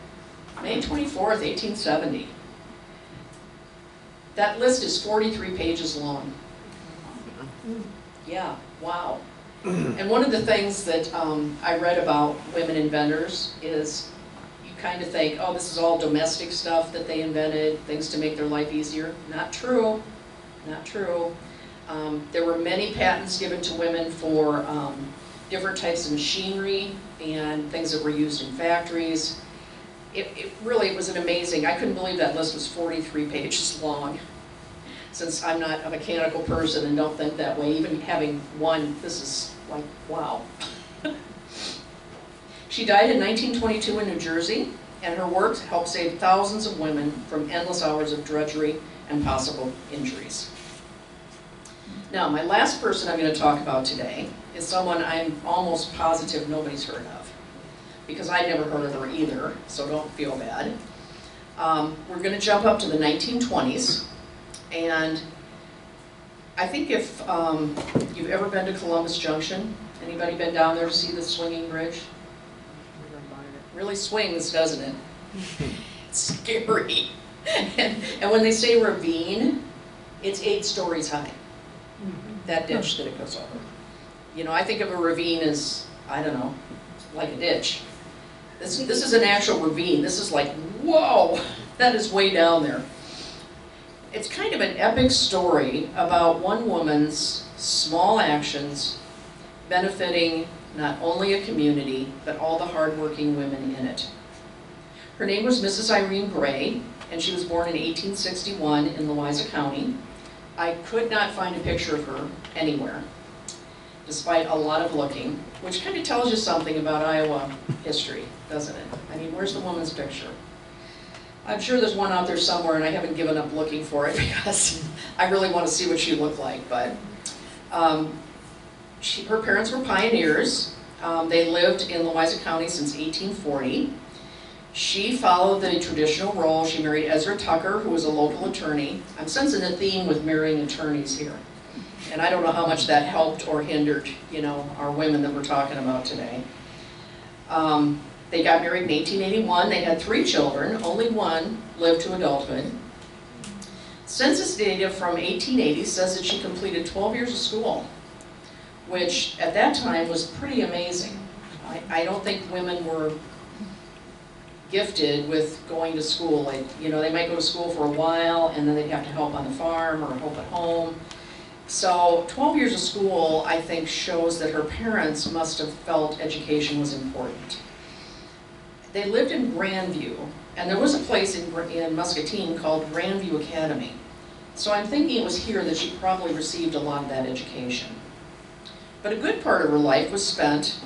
May 24th, 1870. That list is 43 pages long. Yeah, wow. And one of the things that I read about women inventors is you kind of think, oh, this is all domestic stuff that they invented, things to make their life easier. Not true, not true. There were many patents given to women for different types of machinery and things that were used in factories. It really was an amazing, I couldn't believe that list was 43 pages long. Since I'm not a mechanical person and don't think that way, even having one, this is like, wow. She died in 1922 in New Jersey, and her work helped save thousands of women from endless hours of drudgery and possible injuries. Now, my last person I'm going to talk about today is someone I'm almost positive nobody's heard of, because I'd never heard of her either, so don't feel bad. We're going to jump up to the 1920s, and I think if you've ever been to Columbus Junction, anybody been down there to see the swinging bridge? It really swings, doesn't it? It's scary. And when they say ravine, it's 8 stories high, that ditch that it goes over. You know, I think of a ravine as, I don't know, like a ditch. This is an actual ravine. This is like, whoa, that is way down there. It's kind of an epic story about one woman's small actions benefiting not only a community, but all the hardworking women in it. Her name was Mrs. Irene Gray, and she was born in 1861 in Louisa County. I could not find a picture of her anywhere, despite a lot of looking, which kind of tells you something about Iowa history, doesn't it? I mean, where's the woman's picture? I'm sure there's one out there somewhere, and I haven't given up looking for it because I really want to see what she looked like. But her parents were pioneers. They lived in Louisa County since 1840. She followed the traditional role. She married Ezra Tucker, who was a local attorney. I'm sensing a theme with marrying attorneys here. And I don't know how much that helped or hindered, you know, our women that we're talking about today. They got married in 1881. They had 3 children. Only one lived to adulthood. Census data from 1880 says that she completed 12 years of school, which at that time was pretty amazing. I don't think women were gifted with going to school. Like, you know, they might go to school for a while and then they'd have to help on the farm or help at home. So 12 years of school, I think, shows that her parents must have felt education was important. They lived in Grandview, and there was a place in Muscatine called Grandview Academy. So I'm thinking it was here that she probably received a lot of that education. But a good part of her life was spent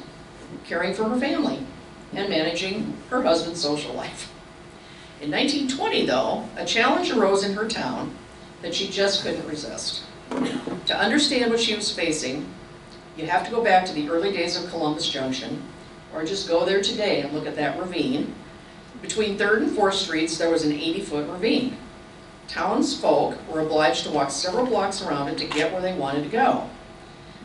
caring for her family and managing her husband's social life. In 1920, though, a challenge arose in her town that she just couldn't resist. To understand what she was facing, you have to go back to the early days of Columbus Junction, or just go there today and look at that ravine. Between 3rd and 4th Streets, there was an 80-foot ravine. Townsfolk were obliged to walk several blocks around it to get where they wanted to go.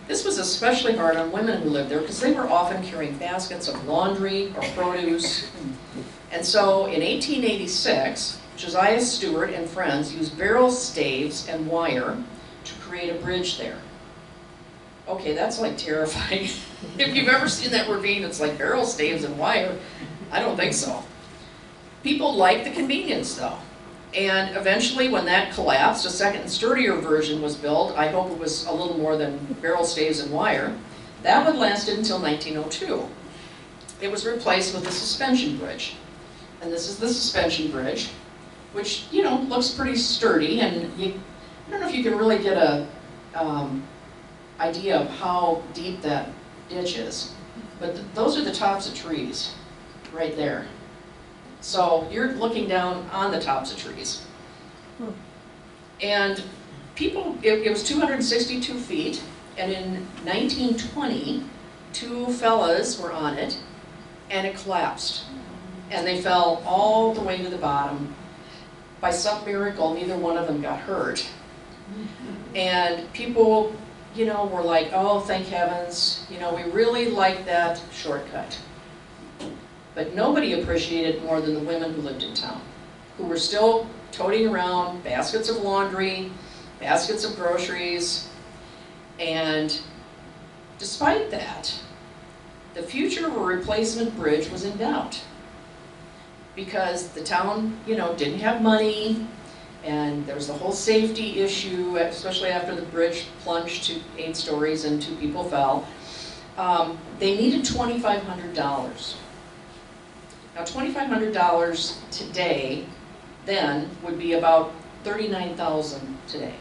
This was especially hard on women who lived there because they were often carrying baskets of laundry or produce. And so in 1886, Josiah Stewart and friends used barrel staves and wire to create a bridge there. Okay, that's like terrifying. If you've ever seen that ravine, it's like barrel staves and wire. I don't think so. People liked the convenience though. And eventually when that collapsed, a second and sturdier version was built. I hope it was a little more than barrel staves and wire. That one lasted until 1902. It was replaced with a suspension bridge. And this is the suspension bridge, which, you know, looks pretty sturdy. And I don't know if you can really get a idea of how deep that ditch is. But those are the tops of trees right there. So you're looking down on the tops of trees. And people, it was 262 feet, and in 1920, 2 fellas were on it, and it collapsed. And they fell all the way to the bottom. By some miracle, neither one of them got hurt. And people, you know, were like, oh, thank heavens, you know, we really like that shortcut. But nobody appreciated it more than the women who lived in town, who were still toting around baskets of laundry, baskets of groceries, and despite that, the future of a replacement bridge was in doubt. Because the town, you know, didn't have money, and there was the whole safety issue, especially after the bridge plunged to 8 stories and 2 people fell. They needed $2,500. Now $2,500 today, then, would be about $39,000 today.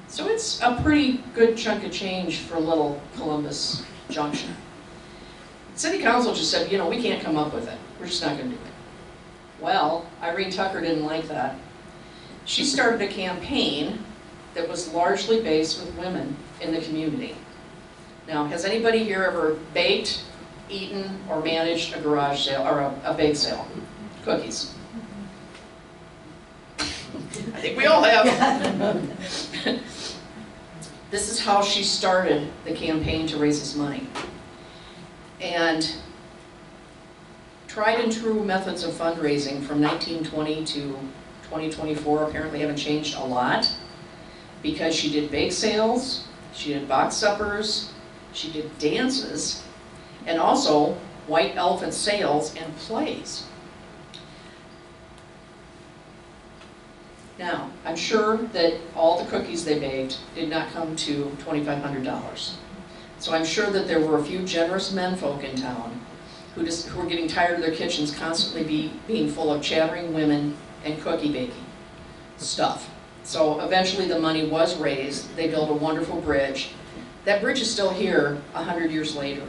So it's a pretty good chunk of change for little Columbus Junction. City Council just said, you know, we can't come up with it. We're just not going to do it. Well, Irene Tucker didn't like that. She started a campaign that was largely based with women in the community. Now, has anybody here ever baked, eaten, or managed a garage sale, or a bake sale? Cookies. I think we all have. This is how she started the campaign to raise this money. And tried and true methods of fundraising from 1920 to 2024 apparently haven't changed a lot, because she did bake sales, she did box suppers, she did dances, and also white elephant sales and plays. Now, I'm sure that all the cookies they baked did not come to $2,500. So I'm sure that there were a few generous menfolk in town who were getting tired of their kitchens constantly being full of chattering women and cookie baking stuff. So eventually the money was raised. They built a wonderful bridge. That bridge is still here 100 years later,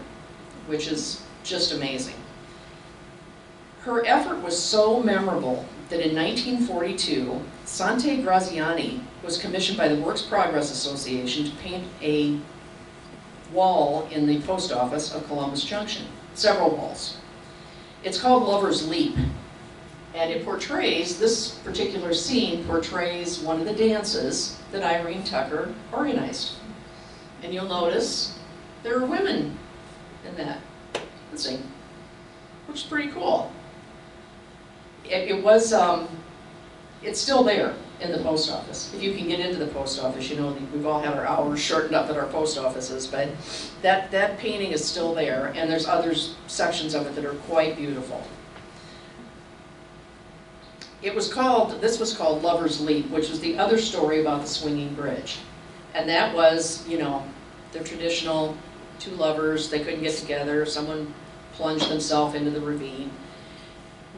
which is just amazing. Her effort was so memorable that in 1942, Sante Graziani was commissioned by the Works Progress Association to paint a wall in the post office of Columbus Junction, several walls. It's called Lover's Leap, and it portrays, this particular scene portrays one of the dances that Irene Tucker organized. And you'll notice there are women in that dancing, which is pretty cool. It's still there in the post office. If you can get into the post office, you know, we've all had our hours shortened up at our post offices, but that painting is still there, and there's other sections of it that are quite beautiful. This was called Lover's Leap, which was the other story about the swinging bridge. And that was, you know, the traditional two lovers, they couldn't get together, someone plunged themselves into the ravine.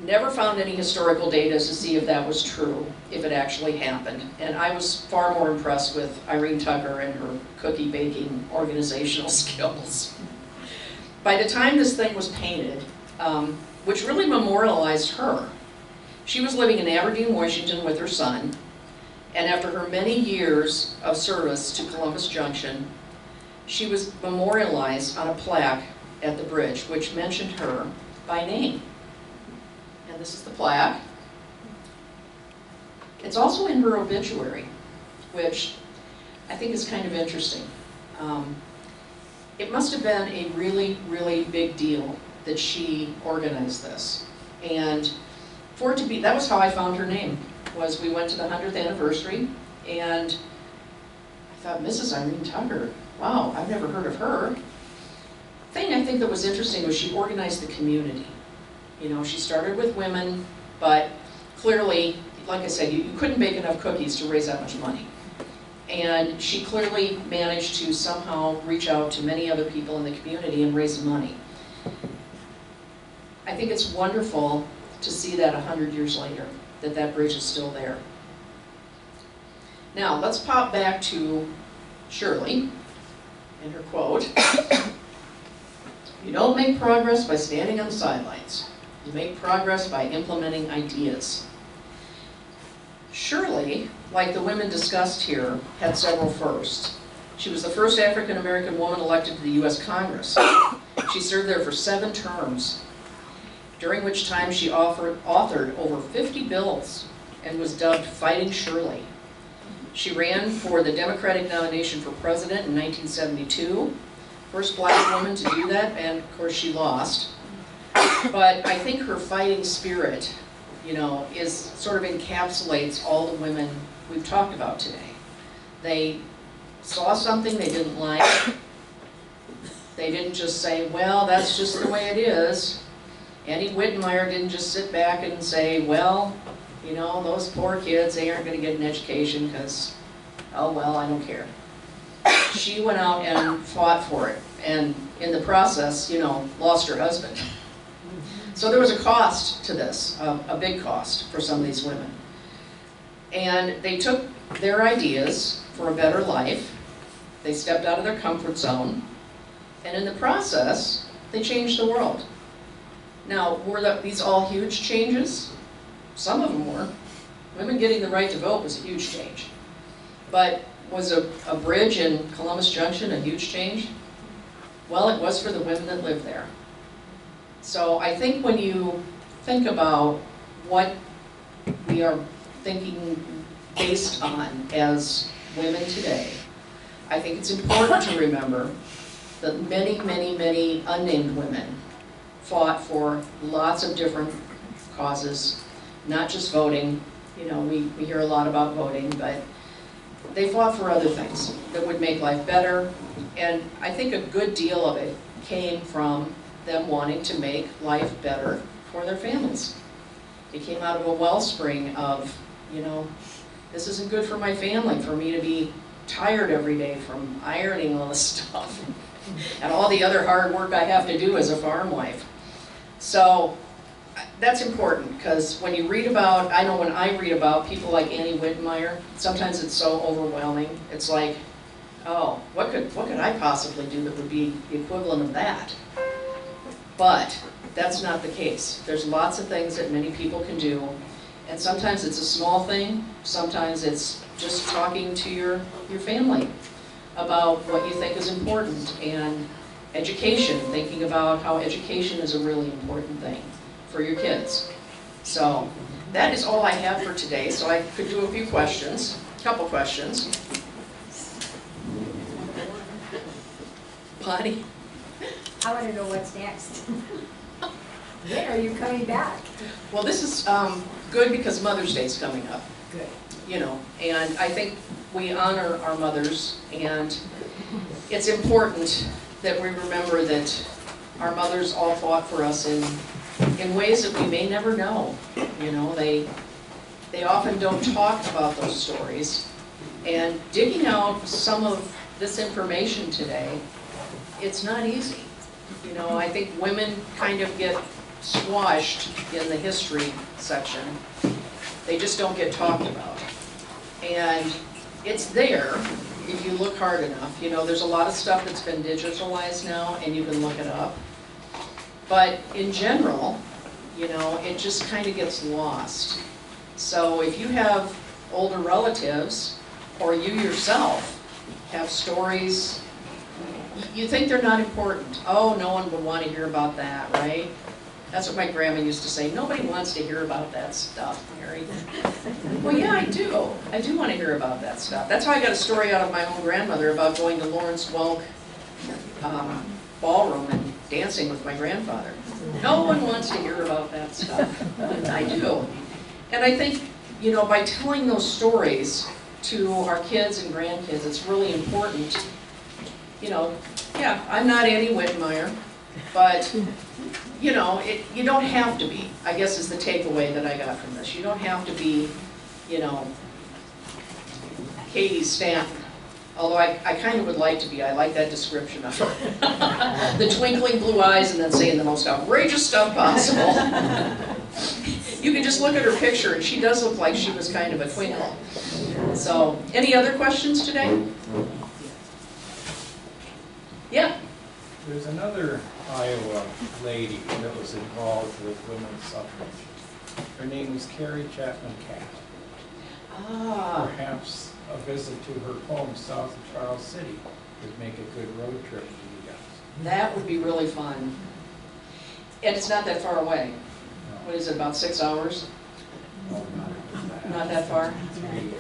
Never found any historical data to see if that was true, if it actually happened. And I was far more impressed with Irene Tucker and her cookie baking organizational skills. By the time this thing was painted, which really memorialized her, she was living in Aberdeen, Washington with her son, and after her many years of service to Columbus Junction, she was memorialized on a plaque at the bridge, which mentioned her by name. And this is the plaque. It's also in her obituary, which I think is kind of interesting. It must have been a really, really big deal that she organized this. And for it to be, that was how I found her name, was we went to the 100th anniversary, and I thought, Mrs. Irene Tucker, wow, I've never heard of her. Thing I think that was interesting was she organized the community. You know, she started with women, but clearly, like I said, you couldn't bake enough cookies to raise that much money. And she clearly managed to somehow reach out to many other people in the community and raise money. I think it's wonderful to see that 100 years later, that bridge is still there. Now, let's pop back to Shirley and her quote. You don't make progress by standing on the sidelines. You make progress by implementing ideas. Shirley, like the women discussed here, had several firsts. She was the first African-American woman elected to the U.S. Congress. She served there for 7 terms, during which time she authored over 50 bills and was dubbed Fighting Shirley. She ran for the Democratic nomination for president in 1972, first black woman to do that, and of course she lost. But I think her fighting spirit, you know, sort of encapsulates all the women we've talked about today. They saw something they didn't like. They didn't just say, well, that's just the way it is. Annie Whitmire didn't just sit back and say, well, you know, those poor kids, they aren't going to get an education because, oh, well, I don't care. She went out and fought for it, and in the process, you know, lost her husband. So there was a cost to this, a big cost for some of these women. And they took their ideas for a better life, they stepped out of their comfort zone, and in the process, they changed the world. Now, were these all huge changes? Some of them were. Women getting the right to vote was a huge change. But was a bridge in Columbus Junction a huge change? Well, it was for the women that lived there. So I think when you think about what we are thinking based on as women today, I think it's important to remember that many, many, many unnamed women fought for lots of different causes, not just voting. You know, we hear a lot about voting, but they fought for other things that would make life better. And I think a good deal of it came from them wanting to make life better for their families. It came out of a wellspring of, you know, this isn't good for my family, for me to be tired every day from ironing all this stuff and all the other hard work I have to do as a farm wife. So that's important, because when you read about, I know when I read about people like Annie Whitmire, sometimes it's so overwhelming. It's like, oh, what could I possibly do that would be the equivalent of that? But that's not the case. There's lots of things that many people can do, and sometimes it's a small thing, sometimes it's just talking to your family about what you think is important, and education, thinking about how education is a really important thing for your kids. So that is all I have for today, so I could do a few questions, a couple questions. Bonnie? I want to know what's next. When are you coming back? Well, this is good because Mother's Day is coming up. Good. You know, and I think we honor our mothers, and it's important that we remember that our mothers all fought for us in ways that we may never know. You know, they often don't talk about those stories, and digging out some of this information today, it's not easy. You know, I think women kind of get squashed in the history section. They just don't get talked about. And it's there if you look hard enough. You know, there's a lot of stuff that's been digitalized now, and you can look it up. But in general, you know, it just kind of gets lost. So if you have older relatives, or you yourself have stories, you think they're not important. Oh, no one would want to hear about that, right? That's what my grandma used to say. Nobody wants to hear about that stuff, Mary. Well, yeah, I do. I do want to hear about that stuff. That's how I got a story out of my own grandmother about going to Lawrence Welk ballroom and dancing with my grandfather. No one wants to hear about that stuff. I do. And I think, you know, by telling those stories to our kids and grandkids, it's really important. You know, yeah, I'm not Annie Whitmire, but you know, you don't have to be, I guess is the takeaway that I got from this. You don't have to be, you know, Katie Stanton. Although I kind of would like to be. I like that description of her. The twinkling blue eyes and then saying the most outrageous stuff possible. You can just look at her picture and she does look like she was kind of a twinkle. So, any other questions today? Yeah? There's another Iowa lady that was involved with women's suffrage. Her name was Carrie Chapman Catt. Ah. Perhaps a visit to her home south of Charles City would make a good road trip for you guys. That would be really fun. And it's not that far away. No. What is it, about 6 hours? No, not Not that far? 3.5.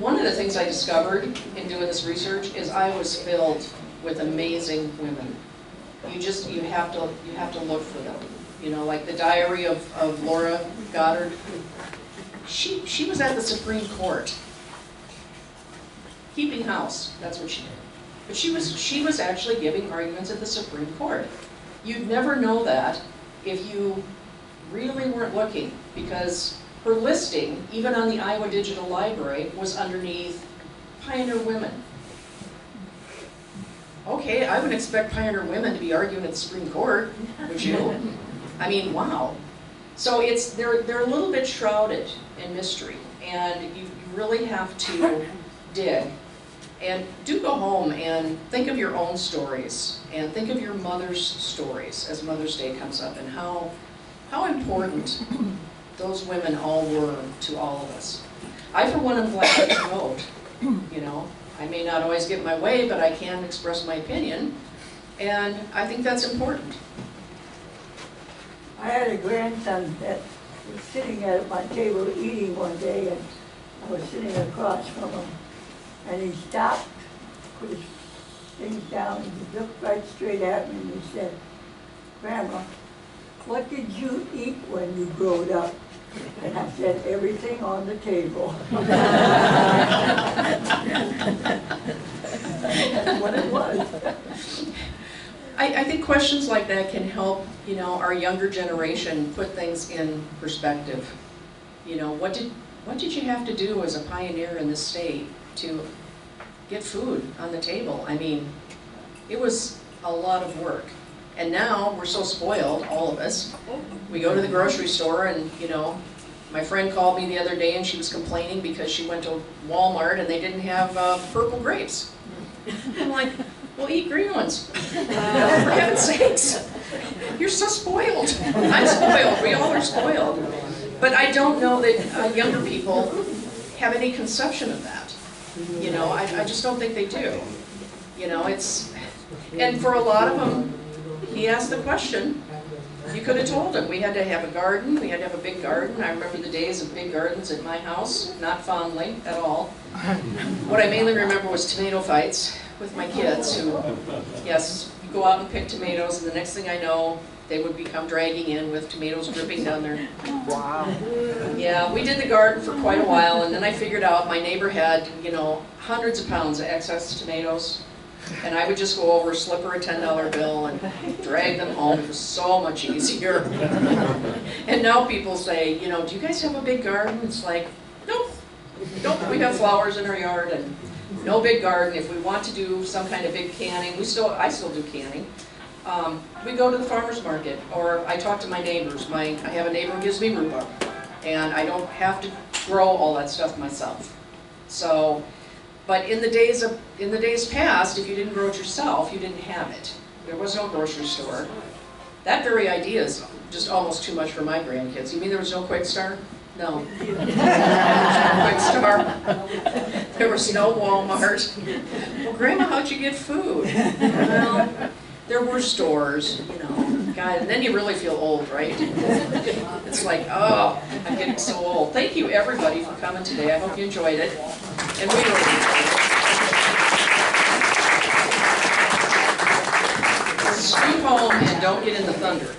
One of the things I discovered in doing this research is I was filled with amazing women. You have to look for them. You know, like the diary of Laura Goddard. She was at the Supreme Court, keeping house. That's what she did. But she was actually giving arguments at the Supreme Court. You'd never know that if you really weren't looking, because her listing, even on the Iowa Digital Library, was underneath Pioneer Women. Okay, I would expect Pioneer Women to be arguing at the Supreme Court, would you? I mean, wow. So they're a little bit shrouded in mystery, and you really have to dig. And do go home and think of your own stories, and think of your mother's stories as Mother's Day comes up, and how important those women all were to all of us. I, for one, am glad to vote. You know, I may not always get my way, but I can express my opinion, and I think that's important. I had a grandson that was sitting at my table eating one day, and I was sitting across from him, and he stopped, put his things down, and he looked right straight at me and he said, "Grandma, what did you eat when you growed up?" And I said, "Everything on the table." That's what it was. I think questions like that can help, our younger generation put things in perspective. What did you have to do as a pioneer in this state to get food on the table? I mean, it was a lot of work. And now we're so spoiled, all of us. We go to the grocery store and, my friend called me the other day and she was complaining because she went to Walmart and they didn't have purple grapes. I'm like, well, eat green ones. For heaven's sakes. You're so spoiled. I'm spoiled. We all are spoiled. But I don't know that younger people have any conception of that. I just don't think they do. And for a lot of them, he asked the question, you could have told him. We had to have a garden. We had to have a big garden. I remember the days of big gardens at my house, not fondly at all. What I mainly remember was tomato fights with my kids who, yes, you go out and pick tomatoes, and the next thing I know, they would become dragging in with tomatoes dripping down their... Wow. Yeah, we did the garden for quite a while, and then I figured out my neighbor had, hundreds of pounds of excess tomatoes. And I would just go over, slip her a $10 bill, and drag them home. It was so much easier. And now people say, do you guys have a big garden? It's like, nope. Nope, we have flowers in our yard, and no big garden. If we want to do some kind of big canning, I still do canning. We go to the farmer's market, or I talk to my neighbors. I have a neighbor who gives me rhubarb, and I don't have to grow all that stuff myself. So. But in the days past, if you didn't grow it yourself, you didn't have it. There was no grocery store. That very idea is just almost too much for my grandkids. You mean there was no Quick Star? No. There was no Quick Star. There was no Walmart. Well, Grandma, how'd you get food? Well, there were stores, God, and then you really feel old, right? It's like, oh, I'm getting so old. Thank you, everybody, for coming today. I hope you enjoyed it. And we were. Scoot home and don't get in the thunder.